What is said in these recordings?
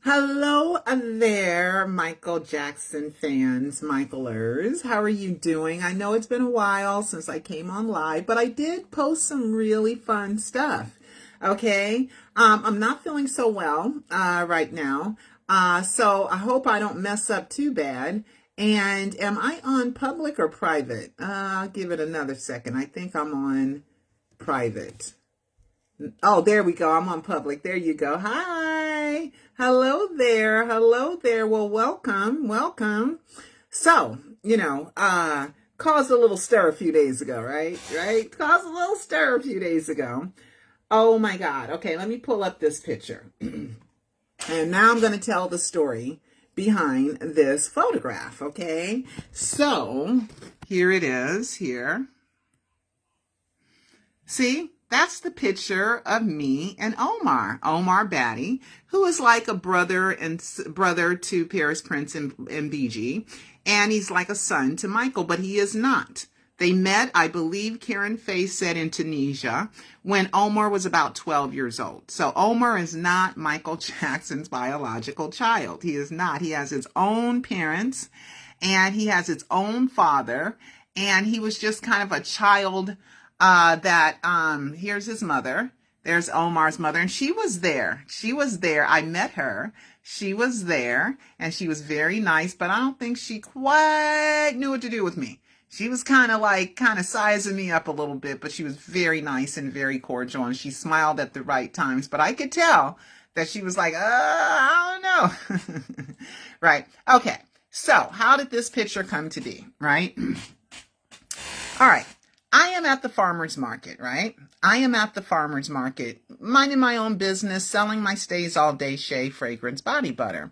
Hello there, Michael Jackson fans, Michaelers. How are you doing? I know it's been a while since I came on live, but I did post some really fun stuff. Okay, I'm not feeling so well right now, so I hope I don't mess up too bad. And am I on public or private? I'll give it another second. I think I'm on private. Oh, there we go. I'm on public. There you go. Hi. Hello there. Hello there. Well, welcome. Welcome. So, caused a little stir a few days ago, right? Right? Caused a little stir a few days ago. Oh my God. Okay, let me pull up this picture. And now I'm going to tell the story behind this photograph, okay? So, here it is here. See? That's the picture of me and Omar Batty, who is like a brother to Paris Prince and BG, and he's like a son to Michael, but he is not. They met, I believe Karen Faye said, in Tunisia when Omar was about 12 years old. So Omar is not Michael Jackson's biological child. He is not. He has his own parents, and he has his own father, and he was just kind of a child. Here's his mother. There's Omar's mother, and she was there. She was there. I met her. She was there, and she was very nice, but I don't think she quite knew what to do with me. She was kind of sizing me up a little bit, but she was very nice and very cordial, and she smiled at the right times, but I could tell that she was like, I don't know. Right. Okay. So how did this picture come to be? Right. All right. I am at the farmer's market, right? I am at the farmer's market, minding my own business, selling my Stays All Day Shea fragrance body butter.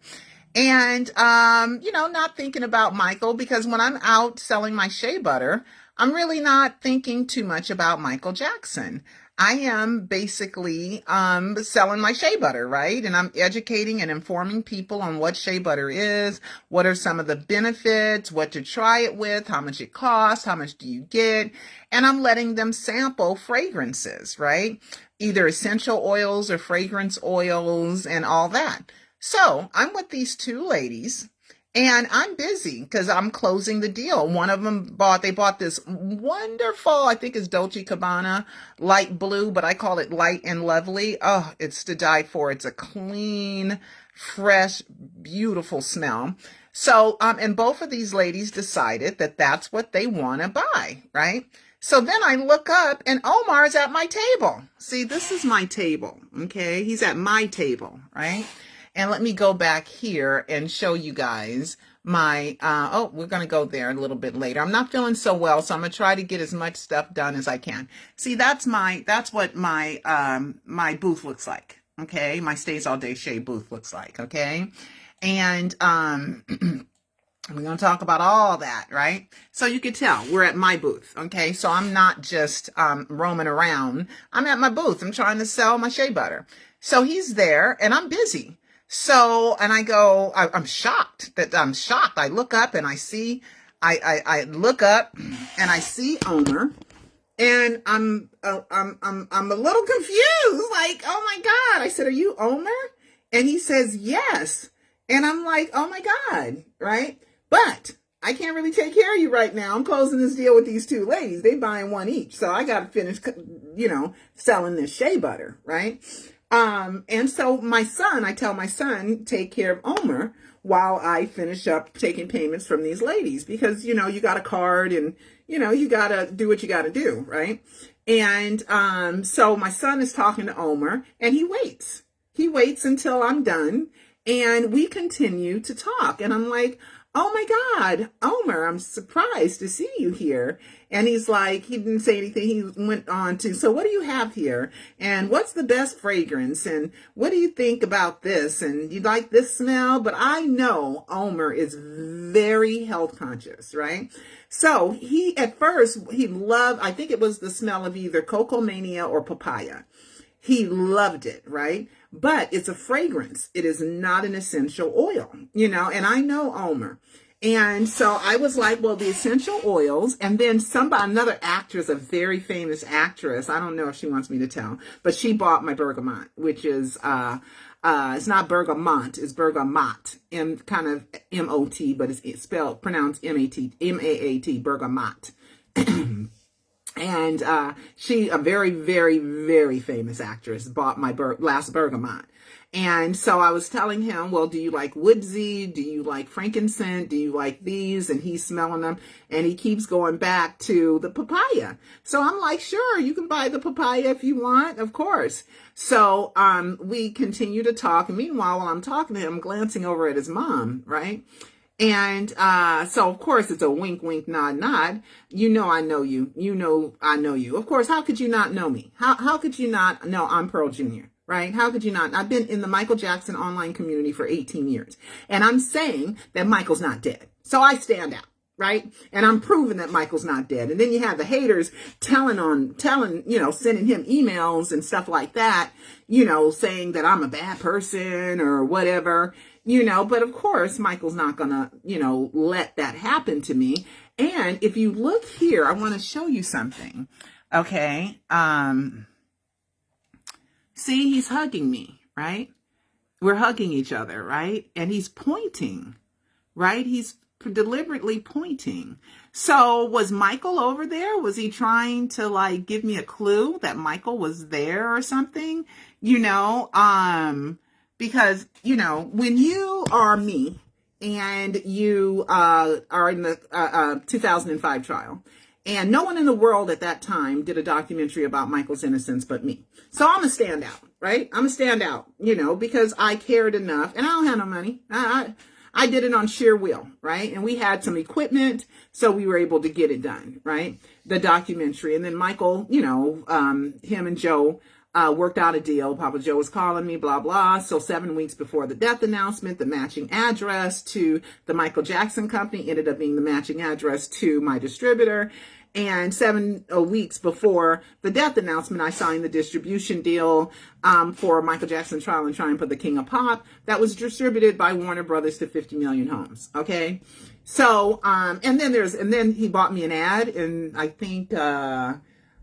And, not thinking about Michael, because when I'm out selling my shea butter, I'm really not thinking too much about Michael Jackson. I am basically selling my shea butter, right? And I'm educating and informing people on what shea butter is, what are some of the benefits, what to try it with, how much it costs, how much do you get, and I'm letting them sample fragrances, right? Either essential oils or fragrance oils and all that. So I'm with these two ladies. And I'm busy because I'm closing the deal. One of them they bought this wonderful, I think it's Dolce & Gabbana, light blue, but I call it light and lovely. Oh, it's to die for. It's a clean, fresh, beautiful smell. So, and both of these ladies decided that that's what they want to buy, right? So then I look up and Omar's at my table. See, this is my table, okay? He's at my table, right? And let me go back here and show you guys my, we're going to go there a little bit later. I'm not feeling so well, so I'm going to try to get as much stuff done as I can. See, that's what my booth looks like. Okay. My Stays All Day Shea booth looks like. Okay. And, we're going to talk about all that, right? So you can tell we're at my booth. Okay. So I'm not just, roaming around. I'm at my booth. I'm trying to sell my shea butter. So he's there and I'm busy. So, and I go, I'm shocked. I look up and I see, I look up and I see Omer, and I'm a little confused. Like, oh my God. I said, are you Omer? And he says, yes. And I'm like, oh my God. Right. But I can't really take care of you right now. I'm closing this deal with these two ladies. They buying one each. So I got to finish, selling this shea butter. Right. And so I tell my son, take care of Omer while I finish up taking payments from these ladies, because, you got a card and, you got to do what you got to do. Right. And, so my son is talking to Omer and he waits until I'm done and we continue to talk. And I'm like, oh my God, Omer, I'm surprised to see you here. And he's like, he didn't say anything. He went on to, so what do you have here? And what's the best fragrance? And what do you think about this? And you like this smell? But I know Omer is very health conscious, right? So at first he loved, I think it was the smell of either Cocoa Mania or papaya. He loved it, right? But it's a fragrance. It is not an essential oil, and I know Omer. And so I was like, well, the essential oils, and then another actress, a very famous actress, I don't know if she wants me to tell, but she bought my bergamot, which is It's not bergamot, it's bergamot. Kind of M-O-T, but it's spelled, pronounced M-A-T, M-A-A-T, bergamot. And she, a very, very, very famous actress, bought my last bergamot. And so I was telling him, well, do you like woodsy? Do you like frankincense? Do you like these? And he's smelling them. And he keeps going back to the papaya. So I'm like, sure, you can buy the papaya if you want, of course. So we continue to talk. And meanwhile, while I'm talking to him, I'm glancing over at his mom, right? And so, of course, it's a wink, wink, nod, nod. You know I know you. You know I know you. Of course, how could you not know me? How could you not know I'm Pearl Jr.? Right? How could you not? I've been in the Michael Jackson online community for 18 years. And I'm saying that Michael's not dead. So I stand out, right? And I'm proving that Michael's not dead. And then you have the haters telling, sending him emails and stuff like that, saying that I'm a bad person or whatever, but of course, Michael's not gonna, let that happen to me. And if you look here, I want to show you something. Okay. See, he's hugging me, right? We're hugging each other, right? And he's pointing, right? He's deliberately pointing. So was Michael over there? Was he trying to give me a clue that Michael was there or something? Because, when you are me and you are in the 2005 trial, and no one in the world at that time did a documentary about Michael's innocence but me. So I'm a standout, right? I'm a standout, because I cared enough, and I don't have no money. I did it on sheer will, right? And we had some equipment, so we were able to get it done, right? The documentary. And then Michael, him and Joe worked out a deal. Papa Joe was calling me, blah, blah. So 7 weeks before the death announcement, the matching address to the Michael Jackson company ended up being the matching address to my distributor. And 7 weeks before the death announcement, I signed the distribution deal for Michael Jackson Trial and Triumph of the King of Pop that was distributed by Warner Brothers to 50 million homes. Okay. So, and then he bought me an ad in, I think,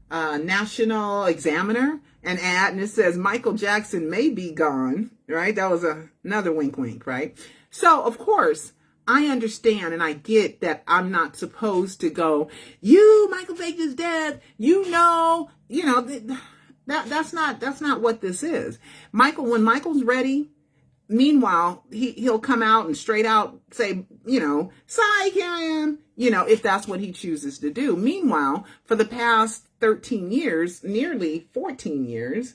National Examiner, an ad, and it says Michael Jackson may be gone, right? That was another wink, wink, right? So, of course, I understand and I get that I'm not supposed to go, Michael faked his death, that's not what this is. When Michael's ready, meanwhile, he'll come out and straight out say, psych, here I am, if that's what he chooses to do. Meanwhile, for the past 13 years, nearly 14 years,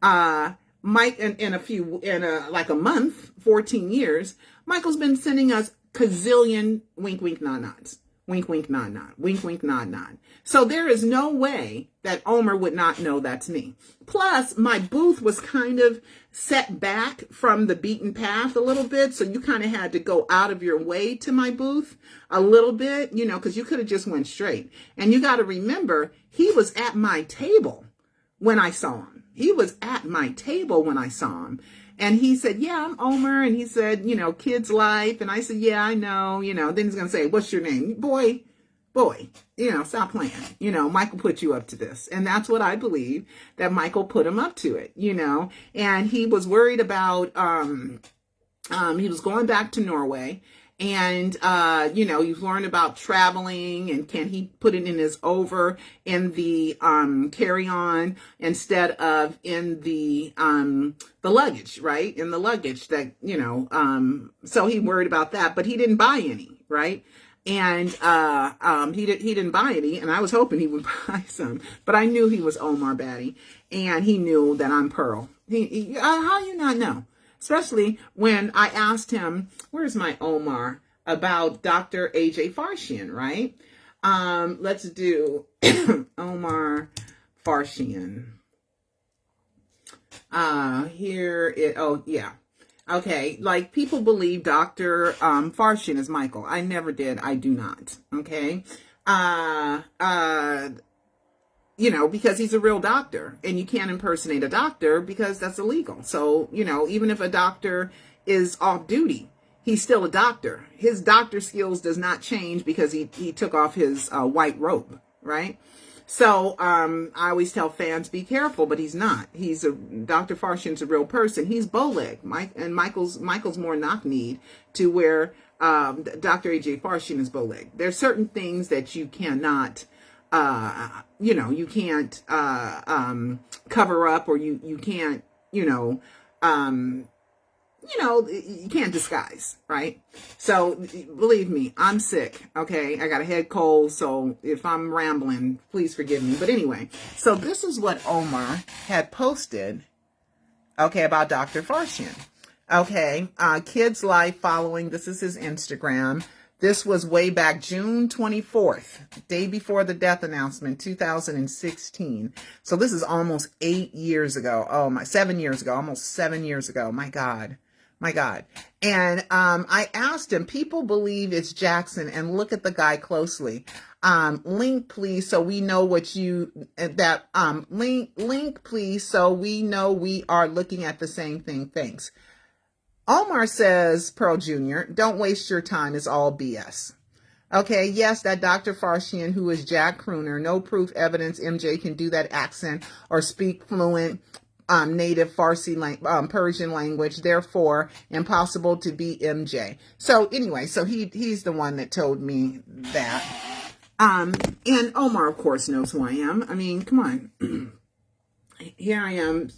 Mike, in a month, 14 years, Michael's been sending us gazillion wink, wink, nod, nods. Wink, wink, nod, nod. Wink, wink, nod, nod. So there is no way that Omer would not know that's me. Plus, my booth was kind of set back from the beaten path a little bit. So you kind of had to go out of your way to my booth a little bit, because you could have just went straight. And you got to remember, he was at my table when I saw him. He was at my table when I saw him. And he said, yeah, I'm Omer. And he said, kid's life. And I said, yeah, I know, then he's going to say, what's your name? Boy, stop playing. Michael put you up to this. And that's what I believe, that Michael put him up to it, and he was worried about, he was going back to Norway. And, you've learned about traveling and can he put it in his over in the, carry-on instead of in the luggage, right? In the luggage that, so he worried about that, but he didn't buy any, right? And, he didn't buy any, and I was hoping he would buy some, but I knew he was Omar Batty, and he knew that I'm Pearl. How you not know? Especially when I asked him, where's my Omar, about Dr. A.J. Farshian, right? Let's do Omar Farshian. Okay, people believe Dr. Farshian is Michael. I never did. I do not. Okay. Because he's a real doctor and you can't impersonate a doctor because that's illegal. So, even if a doctor is off duty, he's still a doctor. His doctor skills does not change because he took off his white robe, right? So I always tell fans, be careful, but he's not. Dr. Farshian's a real person. He's bowleg. Michael's more knock-kneed to where Dr. AJ Farshian is bowleg. There's certain things that you cannot, you can't cover up, or you can't, you can't disguise, right? So believe me, I'm sick. Okay. I got a head cold. So if I'm rambling, please forgive me. But anyway, so this is what Omar had posted, okay, about Dr. Farshian. Okay. Kids life following. This is his Instagram. This was way back June 24th, day before the death announcement, 2016. So this is almost 8 years ago. Oh, 7 years ago, almost 7 years ago. My God. My God. And I asked him, people believe it's Jackson, and look at the guy closely. Link, please, so we know link, please, so we know we are looking at the same thing. Thanks. Omar says, Pearl Jr., don't waste your time. It's all BS. Okay, yes, that Dr. Farshian, who is Jack Crooner, no proof evidence MJ can do that accent or speak fluent native Farsi Persian language, therefore impossible to be MJ. So anyway, so he's the one that told me that. And Omar, of course, knows who I am. I mean, come on. Here I am,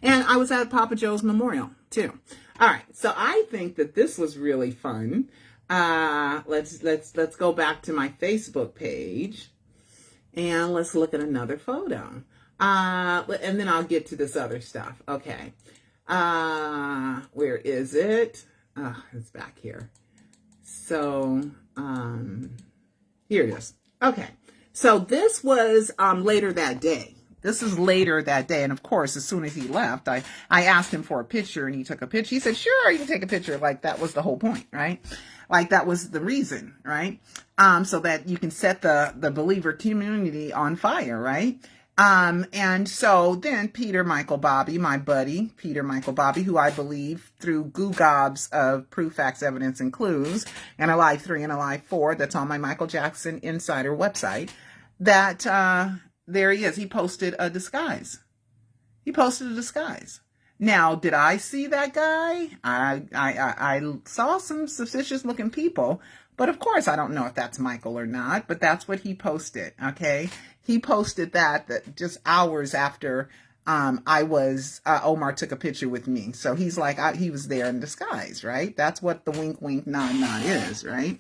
and I was at Papa Joe's memorial too. All right, so I think that this was really fun. Let's go back to my Facebook page and let's look at another photo. And then I'll get to this other stuff. Okay. Where is it? It's back here. So, here it is. Okay. So this was, later that day. This is later that day. And of course, as soon as he left, I asked him for a picture and he took a picture. He said, sure, you can take a picture. Like that was the whole point, right? Like that was the reason, right? So that you can set the believer community on fire, right? And so then Peter Michael Bobby, my buddy, Peter Michael Bobby, who I believe through gobs of proof, facts, evidence, and clues, and Alive 3 and Alive 4, that's on my Michael Jackson Insider website, that, there he is. He posted a disguise. Now, did I see that guy? I saw some suspicious looking people, but of course I don't know if that's Michael or not, but that's what he posted. Okay. He posted that just hours after, Omar took a picture with me. So he's like, he was there in disguise, right? That's what the wink, wink, nod, nod is, right?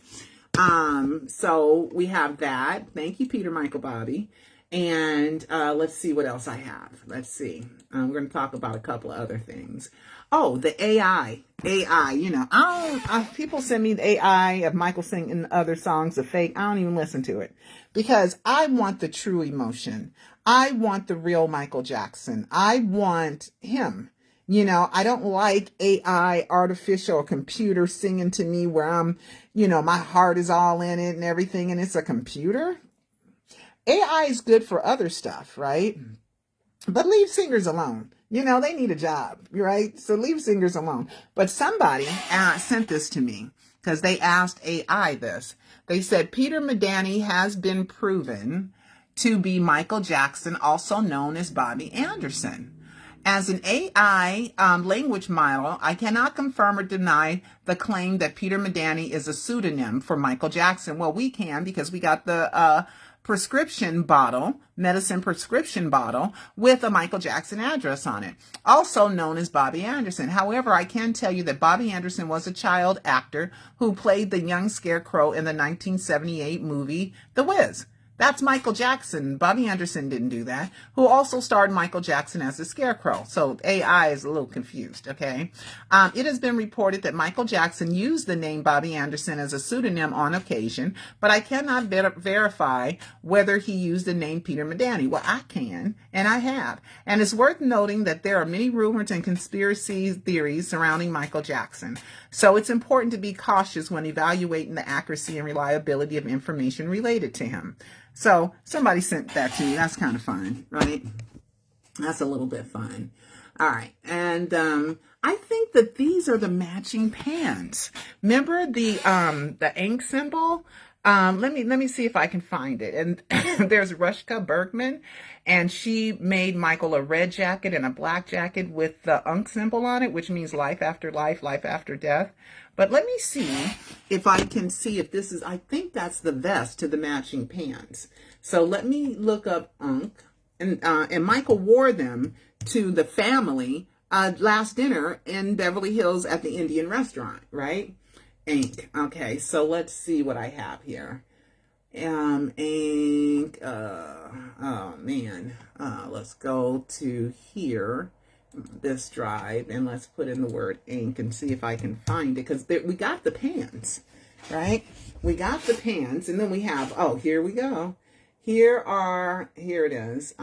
So we have that. Thank you, Peter Michael Bobby. And let's see what else I have. Let's see. I'm going to talk about a couple of other things. Oh, the AI. People send me the AI of Michael singing other songs of Faye. I don't even listen to it because I want the true emotion. I want the real Michael Jackson. I want him. I don't like AI, artificial computer singing to me where I'm, my heart is all in it and everything, and it's a computer. AI is good for other stuff, right? But leave singers alone. They need a job, right? So leave singers alone. But somebody sent this to me because they asked AI this. They said, Peter Madani has been proven to be Michael Jackson, also known as Bobby Anderson. As an AI language model, I cannot confirm or deny the claim that Peter Madani is a pseudonym for Michael Jackson. Well, we can because we got the medicine prescription bottle with a Michael Jackson address on it, also known as Bobby Anderson. However, I can tell you that Bobby Anderson was a child actor who played the young scarecrow in the 1978 movie The Wiz. That's Michael Jackson. Bobby Anderson didn't do that, who also starred Michael Jackson as the Scarecrow. So AI is a little confused, okay? It has been reported that Michael Jackson used the name Bobby Anderson as a pseudonym on occasion, but I cannot verify whether he used the name Peter Madani. Well, I can, and I have. And it's worth noting that there are many rumors and conspiracy theories surrounding Michael Jackson. So it's important to be cautious when evaluating the accuracy and reliability of information related to him. So somebody sent that to me. That's kind of fun, right? That's a little bit fun. All right. And I think that these are the matching pants. Remember the Ankh symbol? Let me see if I can find it. And there's Rushka Bergman, and she made Michael a red jacket and a black jacket with the Ankh symbol on it, which means life after life, life after death. But let me see if I can see if this is, I think that's the vest to the matching pants. So let me look up Ankh. And Michael wore them to the family last dinner in Beverly Hills at the Indian restaurant, right? Ankh. Okay, so let's see what I have here. Ankh. Oh man. Let's go to here, this drive, and let's put in the word Ankh and see if I can find it, because we got the pants, right? We got the pants, and then we have, oh, here we go. Here it is.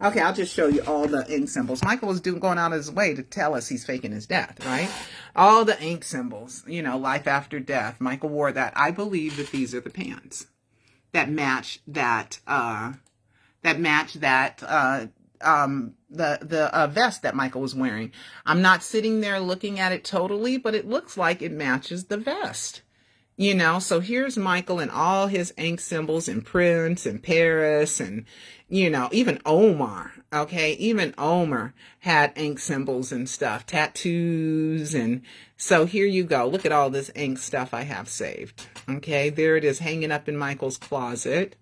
Okay, I'll just show you all the ink symbols. Michael was going out of his way to tell us he's faking his death, right? All the ink symbols, you know, life after death. Michael wore that. I believe that these are the pants that match that, the vest that Michael was wearing. I'm not sitting there looking at it totally, but it looks like it matches the vest. You know, so here's Michael and all his ink symbols and Prince and Paris and, you know, even Omar, okay? Even Omer had ink symbols and stuff, tattoos. And so here you go. Look at all this ink stuff I have saved, okay? There it is hanging up in Michael's closet.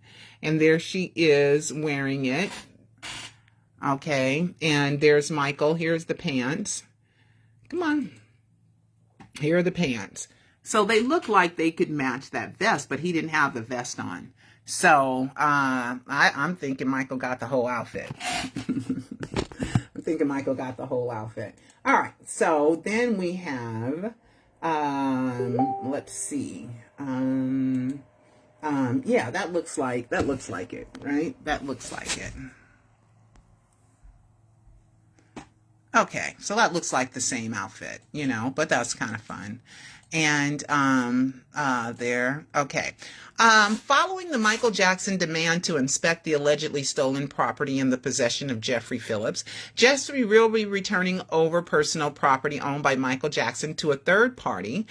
And there she is wearing it, okay? And there's Michael. Here's the pants. Come on. Here are the pants. So they look like they could match that vest, but he didn't have the vest on. So I'm thinking Michael got the whole outfit. I'm thinking Michael got the whole outfit. All right. So then we have, let's see. Yeah, that looks like it, right? That looks like it. Okay, so that looks like the same outfit, you know, but that's kind of fun. And there, okay. Following the Michael Jackson demand to inspect the allegedly stolen property in the possession of Jeffre Phillips, Jeffre will be returning over personal property owned by Michael Jackson to a third party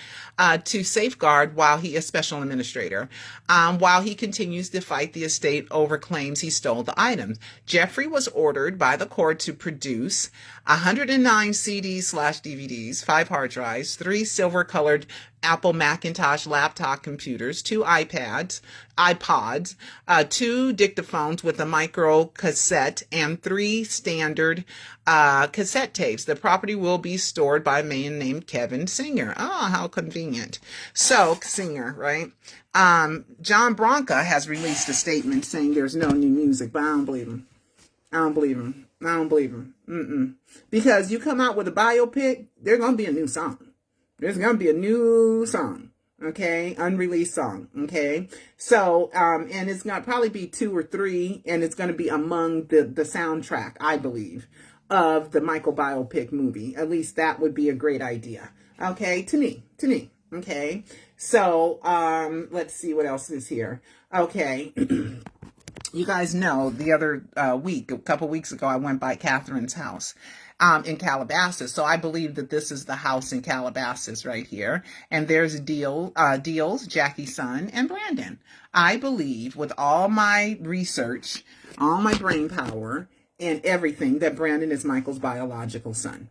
to safeguard while he is special administrator, while he continues to fight the estate over claims he stole the items. Jeffre was ordered by the court to produce 109 CDs/DVDs, 5 hard drives, 3 silver-colored Apple Macintosh laptop computers, 2 iPods, 2 dictaphones with a micro cassette, and 3 standard cassette tapes. The property will be stored by a man named Kevin Singer. Oh, how convenient. So, Singer, right? John Branca has released a statement saying there's no new music, but I don't believe him. I don't believe him. I don't believe him. Because you come out with a biopic, there's going to be a new song. There's going to be a new song, okay? Unreleased song, okay? So, and it's going to probably be 2 or 3, and it's going to be among the soundtrack, I believe, of the Michael biopic movie. At least that would be a great idea, okay? To me, okay? So, let's see what else is here. Okay. You guys know the other week, a couple weeks ago, I went by Catherine's house in Calabasas. So I believe that this is the house in Calabasas right here. And there's Deals, Jackie's son, and Brandon. I believe with all my research, all my brain power, and everything, that Brandon is Michael's biological son.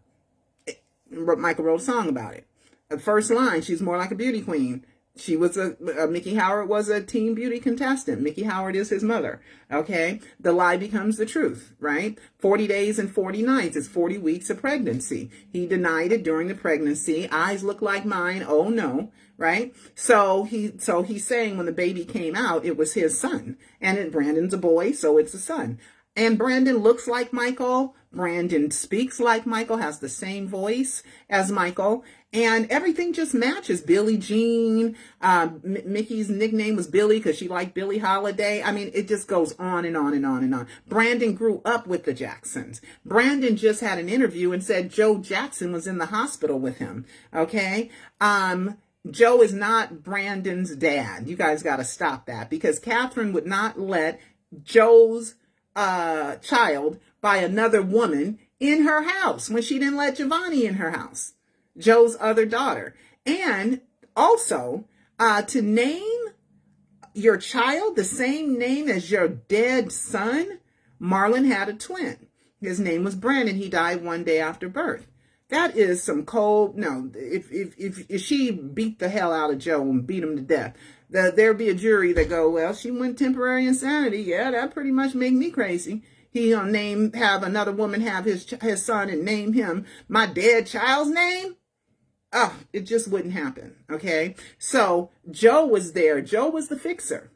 Michael wrote a song about it. The first line, she's more like a beauty queen. She was Mickey Howard was a teen beauty contestant. Mickey Howard is his mother. Okay. The lie becomes the truth, right? 40 days and 40 nights is 40 weeks of pregnancy. He denied it during the pregnancy. Eyes look like mine. Oh no. Right. So he's saying when the baby came out, it was his son, and Brandon's a boy. So it's a son. And Brandon looks like Michael. Brandon speaks like Michael, has the same voice as Michael, and everything just matches. Billie Jean, Mickey's nickname was Billie because she liked Billie Holiday. I mean, it just goes on and on and on and on. Brandon grew up with the Jacksons. Brandon just had an interview and said Joe Jackson was in the hospital with him. Okay. Joe is not Brandon's dad. You guys got to stop that, because Catherine would not let Joe's child by another woman in her house when she didn't let Giovanni in her house, Joe's other daughter. And also to name your child the same name as your dead son? Marlon had a twin. His name was Brandon. He died one day after birth. That is some cold. No, if she beat the hell out of Joe and beat him to death, there'd be a jury that go, well, she went temporary insanity. Yeah, that pretty much make me crazy. He have another woman have his son and name him my dead child's name. Oh, it just wouldn't happen. Okay, so Joe was there. Joe was the fixer.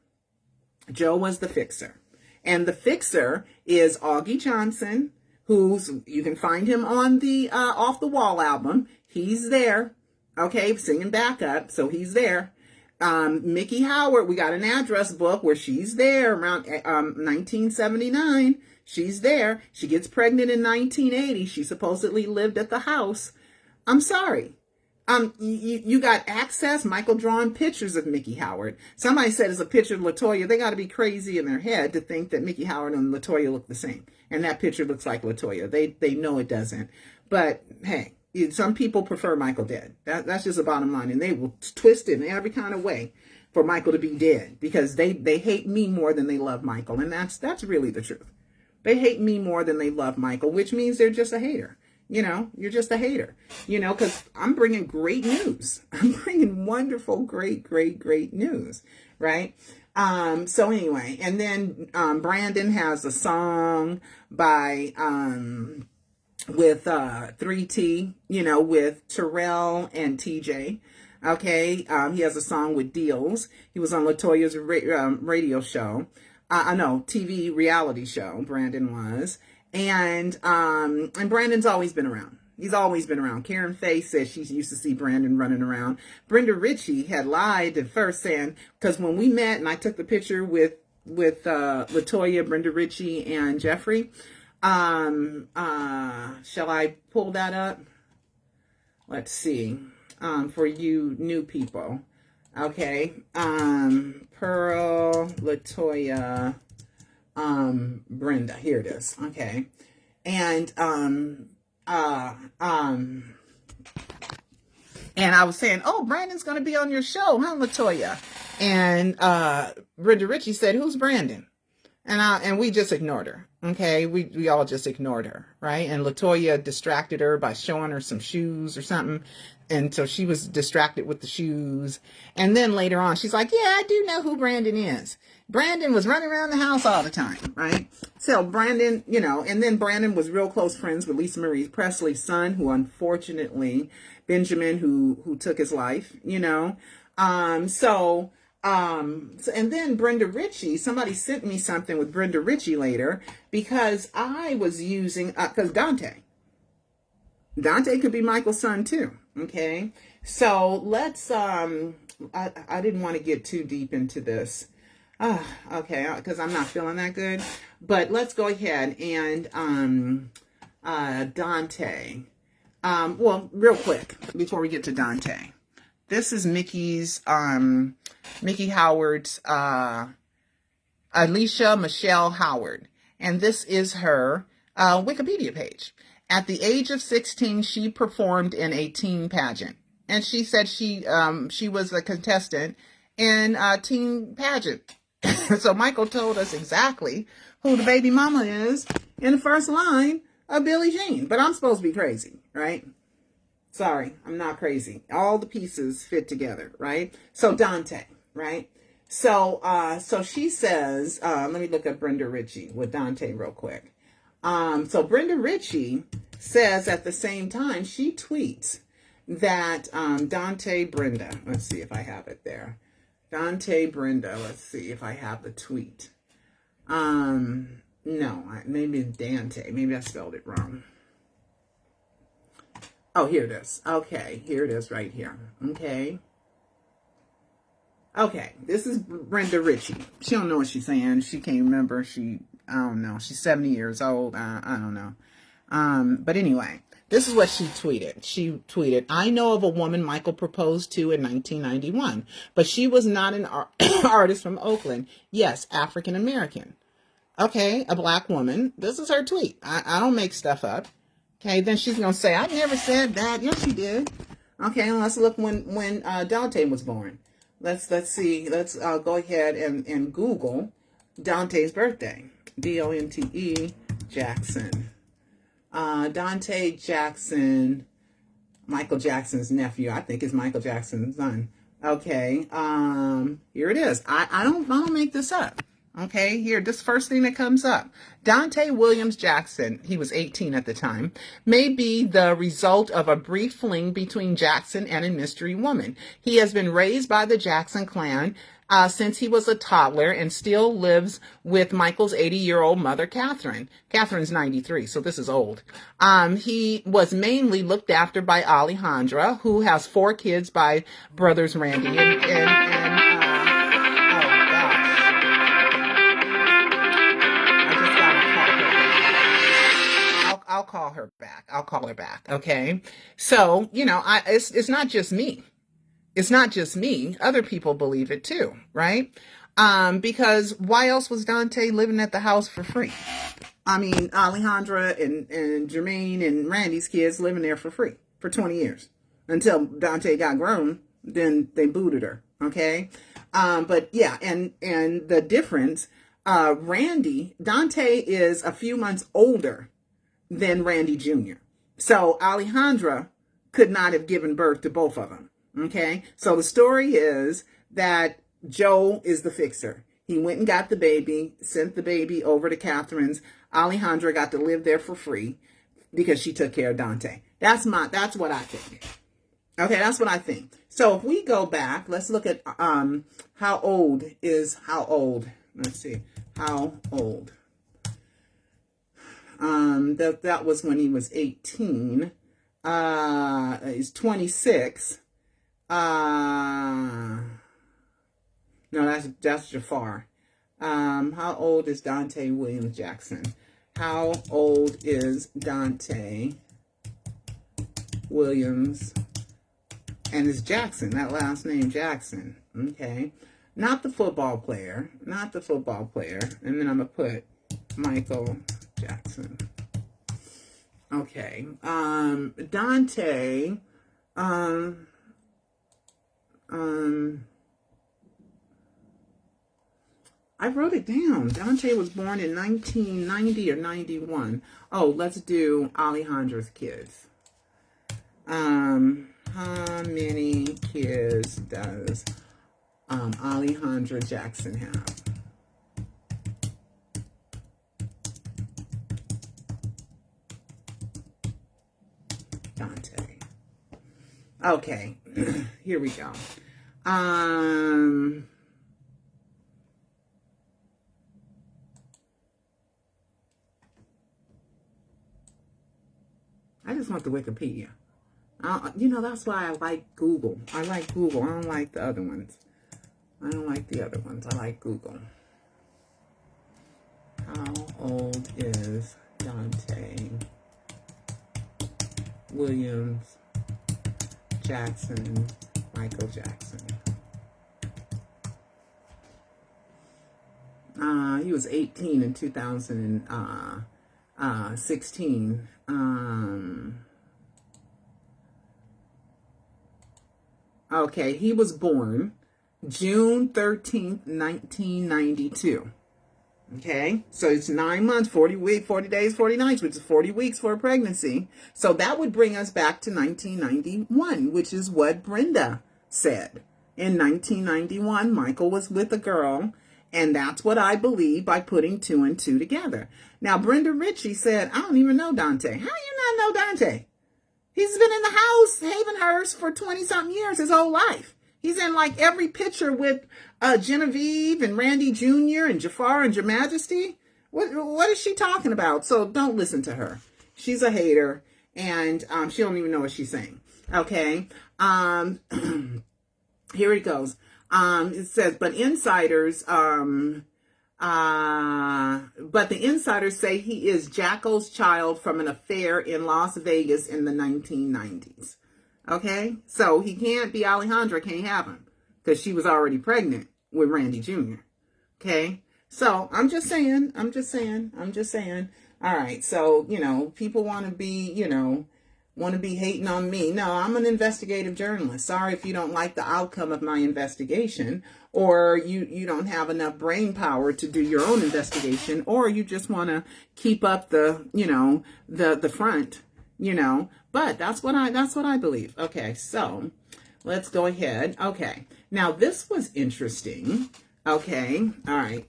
Joe was the fixer, and the fixer is Augie Johnson, who's, you can find him on the Off the Wall album. He's there, okay, singing backup, so he's there. Mickey Howard, we got an address book where she's there around 1979. She's there. She gets pregnant in 1980. She supposedly lived at the house. I'm sorry. You got access, Michael drawing pictures of Mickey Howard. Somebody said it's a picture of Latoya. They got to be crazy in their head to think that Mickey Howard and Latoya look the same. And that picture looks like Latoya. They know it doesn't. But hey, some people prefer Michael dead. That's just the bottom line. And they will twist it in every kind of way for Michael to be dead, because they hate me more than they love Michael. And that's really the truth. They hate me more than they love Michael, which means they're just a hater. You know, you're just a hater, you know, because I'm bringing great news. I'm bringing wonderful, great news, right? So anyway, and then Brandon has a song by with 3T, you know, with Terrell and TJ. Okay, he has a song with Deals. He was on Latoya's radio show. TV reality show, Brandon was. And Brandon's always been around. He's always been around. Karen Faye says she used to see Brandon running around. Brenda Richie had lied at first, saying, because when we met and I took the picture with Latoya, Brenda Richie, and Jeffre, shall I pull that up? Let's see. For you new people. Okay. Pearl, Latoya, Brenda, here it is. Okay. And I was saying, oh, Brandon's going to be on your show, huh, Latoya? And Brenda Richie said, who's Brandon? And we just ignored her. Okay. We all just ignored her. Right. And Latoya distracted her by showing her some shoes or something. And so she was distracted with the shoes. And then later on, she's like, yeah, I do know who Brandon is. Brandon was running around the house all the time, right? So Brandon, you know, and then Brandon was real close friends with Lisa Marie Presley's son, who unfortunately, Benjamin, who took his life, you know. And then Brenda Richie, somebody sent me something with Brenda Richie later, because I was using, because Dante could be Michael's son too. Okay. So let's, I didn't want to get too deep into this. Okay. Cause I'm not feeling that good, but let's go ahead and, Dante, well, real quick before we get to Dante, this is Mickey Howard's, Alicia Michelle Howard. And this is her, Wikipedia page. At the age of 16, she performed in a teen pageant. And she said she was a contestant in a teen pageant. So Michael told us exactly who the baby mama is in the first line of Billie Jean. But I'm supposed to be crazy, right? Sorry, I'm not crazy. All the pieces fit together, right? So Dante, right? So she says, let me look at Brenda Richie with Dante real quick. So Brenda Richie says at the same time, she tweets that Dante Brenda, let's see if I have it there. Dante Brenda, let's see if I have the tweet. No, maybe Dante. Maybe I spelled it wrong. Oh, here it is. Okay, here it is right here. Okay. Okay, this is Brenda Richie. She don't know what she's saying. She can't remember. I don't know. She's 70 years old. I don't know. But anyway, this is what she tweeted. She tweeted, I know of a woman Michael proposed to in 1991, but she was not an artist from Oakland. Yes, African American. Okay, a black woman. This is her tweet. I don't make stuff up. Okay, then she's going to say, I never said that. Yes, she did. Okay, let's look when Dante was born. let's see. Let's go ahead and Google Dante's birthday. Donte Jackson. Dante Jackson, Michael Jackson's nephew. I think is Michael Jackson's son. Okay. Here it is. I don't make this up. Okay, here, this first thing that comes up. Dante Williams Jackson, he was 18 at the time, may be the result of a brief fling between Jackson and a mystery woman. He has been raised by the Jackson clan since he was a toddler and still lives with Michael's 80-year-old mother, Catherine. Catherine's 93, so this is old. He was mainly looked after by Alejandra, who has 4 kids by brothers Randy and I'll call her back. I'll call her back. Okay. So, it's not just me. It's not just me. Other people believe it too, right? Because why else was Dante living at the house for free? I mean, Alejandra and Jermaine and Randy's kids living there for free for 20 years until Dante got grown. Then they booted her. Okay. But yeah, and the difference, Dante is a few months older than Randy Jr. So Alejandra could not have given birth to both of them. Okay. So the story is that Joe is the fixer. He went and got the baby, sent the baby over to Catherine's. Alejandra got to live there for free because she took care of Dante. That's what I think. Okay. That's what I think. So if we go back, let's look at, how old. Let's see. How old? That was when he was 18. He's 26. No, that's Jeffre. How old is Dante Williams Jackson? How old is Dante Williams? And it's Jackson, that last name Jackson. Okay. Not the football player. Not the football player. And then I'm going to put Michael Jackson. Okay. Dante. I wrote it down. Dante was born in 1990 or 91. Oh, let's do Alejandra's kids. How many kids does Alejandra Jackson have? Dante. Okay, here we go. I just want the Wikipedia. That's why I like Google. I like Google. I don't like the other ones. I like Google. How old is Dante Williams Jackson, Michael Jackson? He was 18 in 2016. Okay, he was born June 13th, 1992. Okay, so it's 9 months, 40 days, 40 nights, which is 40 weeks for a pregnancy. So that would bring us back to 1991, which is what Brenda said. In 1991, Michael was with a girl, and that's what I believe by putting 2 and 2 together. Now, Brenda Richie said, I don't even know Dante. How do you not know Dante? He's been in the house, Havenhurst, for 20-something years, his whole life. He's in like every picture with Genevieve and Randy Jr. and Jeffre and Your Majesty. What is she talking about? So don't listen to her. She's a hater, and she don't even know what she's saying. Okay. Here it goes. It says, but the insiders say he is Jacko's child from an affair in Las Vegas in the 1990s. Okay, so he can't be Alejandra, can't have him because she was already pregnant with Randy Jr. Okay, so I'm just saying. All right, so people want to be, want to be hating on me. No, I'm an investigative journalist. Sorry if you don't like the outcome of my investigation, or you don't have enough brain power to do your own investigation, or you just want to keep up the, the front, but that's what I believe. Okay, so let's go ahead. Okay, now this was interesting. Okay, all right.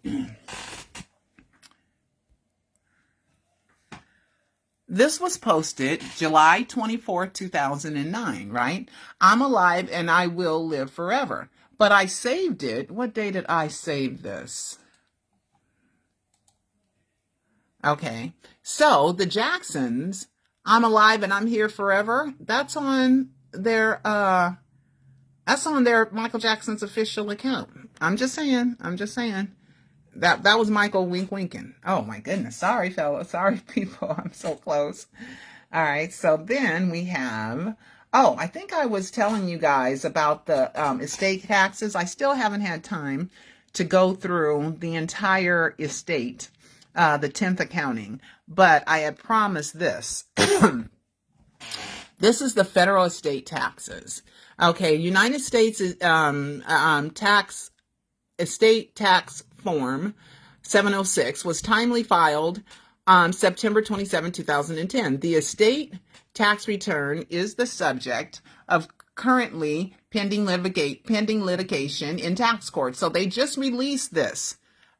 This was posted July 24, 2009, right? I'm alive and I will live forever. But I saved it. What day did I save this? Okay. So the Jacksons, I'm alive and I'm here forever. That's on their Michael Jackson's official account. I'm just saying. That was Michael winking. Oh my goodness. Sorry, fellas. Sorry, people. I'm so close. All right. So then we have, I think I was telling you guys about the estate taxes. I still haven't had time to go through the entire estate, the 10th accounting, but I had promised this. This is the federal estate taxes. Okay. United States estate tax form 706 was timely filed on September 27, 2010. The estate tax return is the subject of currently pending litigation in tax court. So they just released this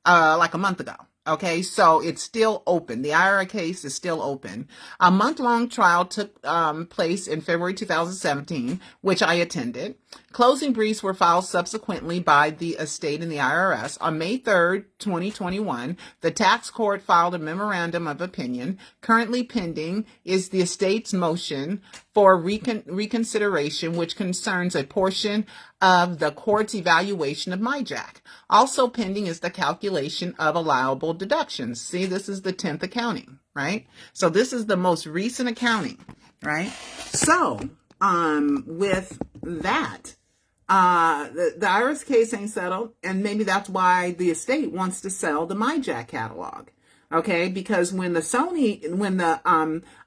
like a month ago. Okay, so it's still open. The IRA case is still open. A month-long trial took place in February 2017, which I attended. Closing briefs were filed subsequently by the estate and the IRS. On May 3rd, 2021, the tax court filed a memorandum of opinion. Currently pending is the estate's motion for reconsideration, which concerns a portion of the court's evaluation of MyJack. Also pending is the calculation of allowable deductions. See, this is the 10th accounting, right? So this is the most recent accounting, right? So, with that, the IRS case ain't settled, and maybe that's why the estate wants to sell the MyJack catalog. Okay, because when the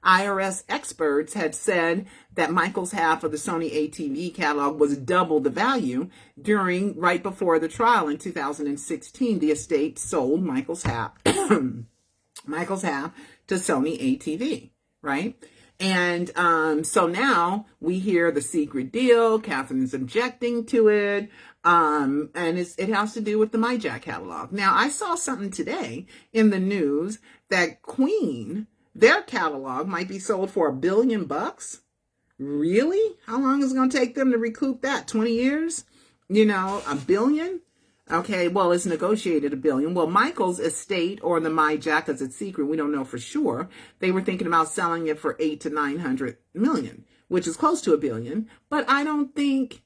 IRS experts had said that Michael's half of the Sony ATV catalog was double the value right before the trial in 2016, the estate sold Michael's half to Sony ATV, right? And so now we hear the secret deal. Catherine's objecting to it. And it has to do with the MyJack catalog. Now, I saw something today in the news that Queen, their catalog might be sold for $1 billion. Really? How long is it going to take them to recoup that? 20 years? $1 billion? Okay, well, it's negotiated $1 billion. Well, Michael's estate, or the MyJack, because it's secret, we don't know for sure. They were thinking about selling it for $800 to $900 million, which is close to $1 billion. But I don't think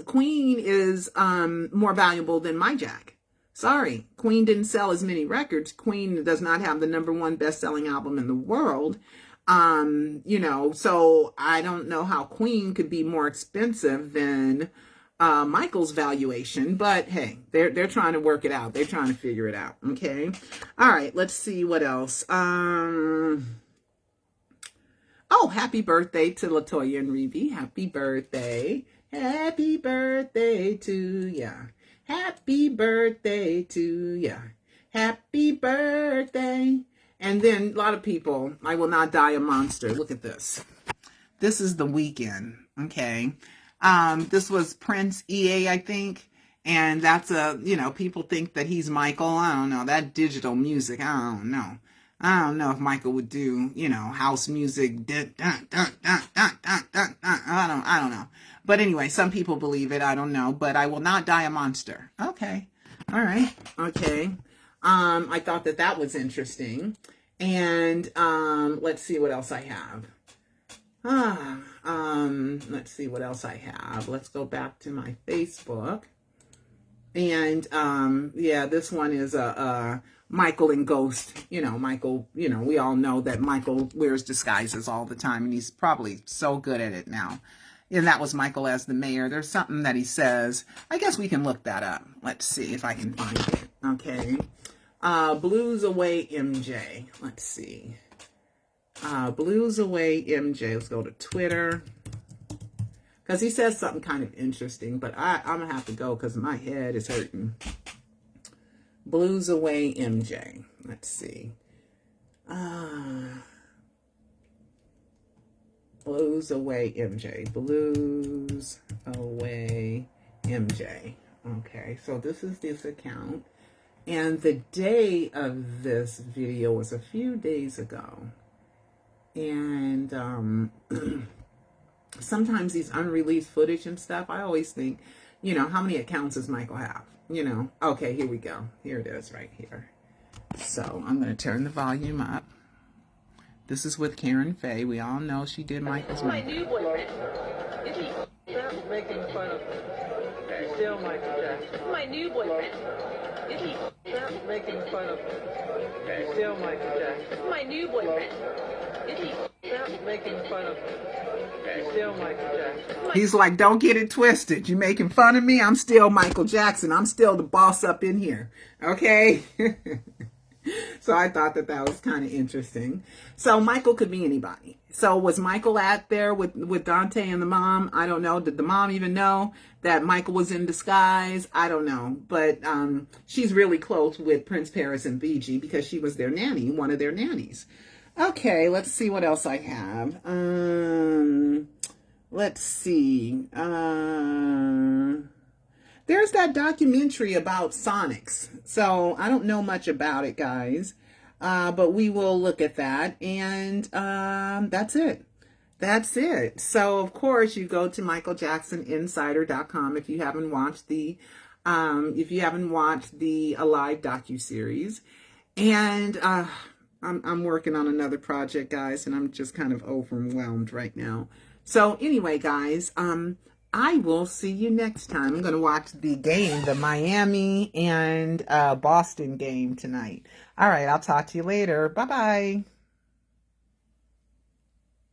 Queen is more valuable than MyJack. Sorry, Queen didn't sell as many records. Queen does not have the #1 best-selling album in the world. So I don't know how Queen could be more expensive than Michael's valuation, but hey, they're trying to work it out. They're trying to figure it out. Okay. All right. Let's see what else. Happy birthday to Latoya and Rebbie. Happy birthday. Happy birthday to ya. Happy birthday to ya. Happy birthday. And then a lot of people, I will not die a monster. Look at this. This is The Weeknd. Okay. This was Prince EA, I think. And that's people think that he's Michael. I don't know. That digital music, I don't know. I don't know if Michael would do, house music. I don't know. But anyway, some people believe it. I don't know. But I will not die a monster. Okay. All right. Okay. I thought that was interesting. And let's see what else I have. Let's see what else I have. Let's go back to my Facebook. And this one is Michael and Ghost. Michael, we all know that Michael wears disguises all the time, and he's probably so good at it now. And that was Michael as the mayor. There's something that he says. I guess we can look that up. Let's see if I can find it. Okay. Blues Away MJ. Let's see. Blues Away MJ. Let's go to Twitter. Because he says something kind of interesting, but I'm going to have to go because my head is hurting. Blues Away MJ. Let's see. Blues Away MJ. Blues Away MJ. Okay, so this is this account. And the day of this video was a few days ago. And sometimes these unreleased footage and stuff, I always think, you know, how many accounts does Michael have? You know, okay, here we go. Here it is right here. So I'm going to turn the volume up. This is with Faye. We all know she did Michael's my new boyfriend. Is he? Stop making fun of still Michael Jackson. My new boyfriend. Is he? Stop making fun of still Michael Jackson. My new boyfriend. Is he? Stop making fun of still Michael Jackson. He's like, don't get it twisted. You making fun of me? I'm still Michael Jackson. I'm still the boss up in here. Okay? So I thought that was kind of interesting. So Michael could be anybody. So was Michael out there with Dante and the mom? I don't know. Did the mom even know that Michael was in disguise? I don't know. But she's really close with Prince Paris and BG because she was their nanny, one of their nannies. Okay, let's see what else I have. Let's see. There's that documentary about Sonics. So I don't know much about it, guys. But we will look at that. And that's it. That's it. So, of course, you go to michaeljacksoninsider.com if you haven't watched the Alive docuseries. And I'm working on another project, guys, and I'm just kind of overwhelmed right now. So anyway, guys, I will see you next time. I'm going to watch the game, the Miami and Boston game tonight. All right, I'll talk to you later. Bye-bye.